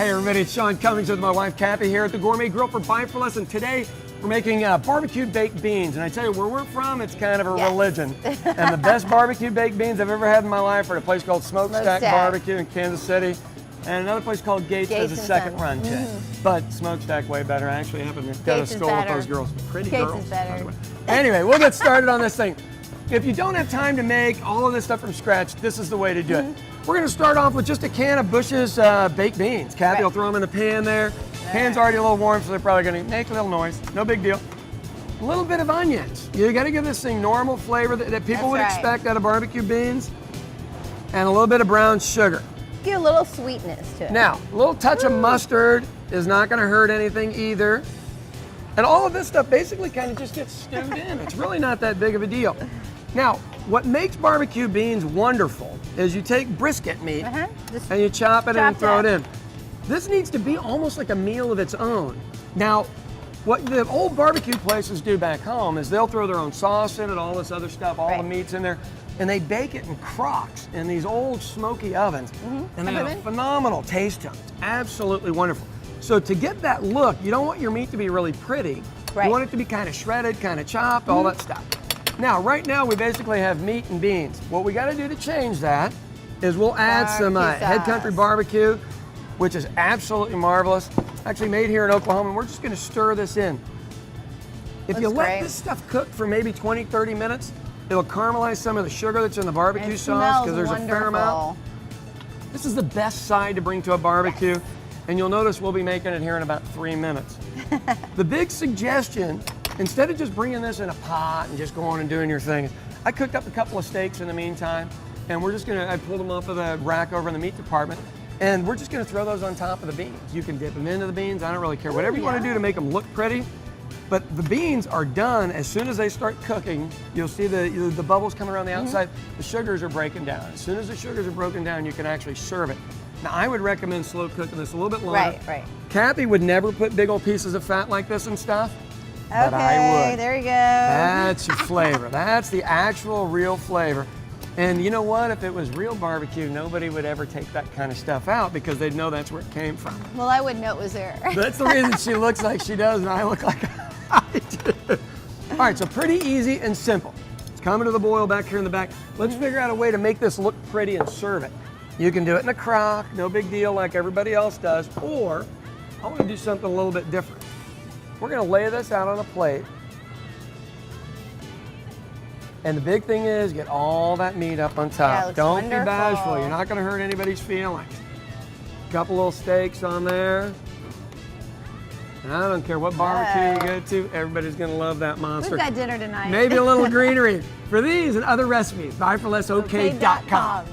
Hey everybody, it's Cathy Cummings with my wife Cathy here at the Gourmet Grill for Buy for Less, and today we're making barbecued baked beans. And I tell you, where we're from, it's kind of a religion. And the best barbecued baked beans I've ever had in my life are at a place called Smokestack Barbecue in Kansas City, and another place called Gates has a second run to it. But Smokestack way better. I actually happen to go to school with those girls. Pretty Gates girls. is better. Anyway, we'll get started on this thing. If you don't have time to make all of this stuff from scratch, this is the way to do it. We're going to start off with just a can of Bush's baked beans. Cathy will throw them in the pan there. Pan's already a little warm, so they're probably going to make a little noise. No big deal. A little bit of onions. You got to give this thing normal flavor that people would expect out of barbecue beans. And a little bit of brown sugar. Give a little sweetness to it. Now, a little touch of mustard is not going to hurt anything either. And all of this stuff basically kind of just gets stewed in. It's really not that big of a deal. Now, what makes barbecue beans wonderful is you take brisket meat and you chop it and throw it in. This needs to be almost like a meal of its own. Now, what the old barbecue places do back home is they'll throw their own sauce in it, all this other stuff, all the meats in there, and they bake it in crocks in these old smoky ovens. And they have a phenomenal taste to them. It's absolutely wonderful. So to get that look, you don't want your meat to be really pretty. You want it to be kind of shredded, kind of chopped, all that stuff. Now, right now, we basically have meat and beans. What we got to do to change that is we'll add some Head Country barbecue, which is absolutely marvelous. Actually made here in Oklahoma, and we're just going to stir this in. If you let this stuff cook for maybe 20, 30 minutes, it'll caramelize some of the sugar that's in the barbecue sauce, because there's a fair amount. This is the best side to bring to a barbecue, and you'll notice we'll be making it here in about 3 minutes. The big suggestion, instead of just bringing this in a pot and just going and doing your thing, I cooked up a couple of steaks in the meantime, and we're just gonna, I pulled them off of the rack over in the meat department, and we're just gonna throw those on top of the beans. You can dip them into the beans, I don't really care. Whatever you wanna do to make them look pretty, but the beans are done as soon as they start cooking. You'll see the bubbles coming around the outside, the sugars are breaking down. As soon as the sugars are broken down, you can actually serve it. Now, I would recommend slow cooking this a little bit longer. Cathy would never put big old pieces of fat like this and stuff. But I would. There you go. That's your flavor. That's the actual real flavor. And you know what? If it was real barbecue, nobody would ever take that kind of stuff out because they'd know that's where it came from. Well, I wouldn't know it was there. That's the reason she looks like she does and I look like I do. All right, so pretty easy and simple. It's coming to the boil back here in the back. Let's figure out a way to make this look pretty and serve it. You can do it in a crock, no big deal like everybody else does, or I want to do something a little bit different. We're going to lay this out on a plate. And the big thing is get all that meat up on top. Don't be bashful. You're not going to hurt anybody's feelings. A couple little steaks on there. And I don't care what barbecue you go to, everybody's going to love that monster. We've got dinner tonight. Maybe a little greenery. For these and other recipes, buyforlessok.com.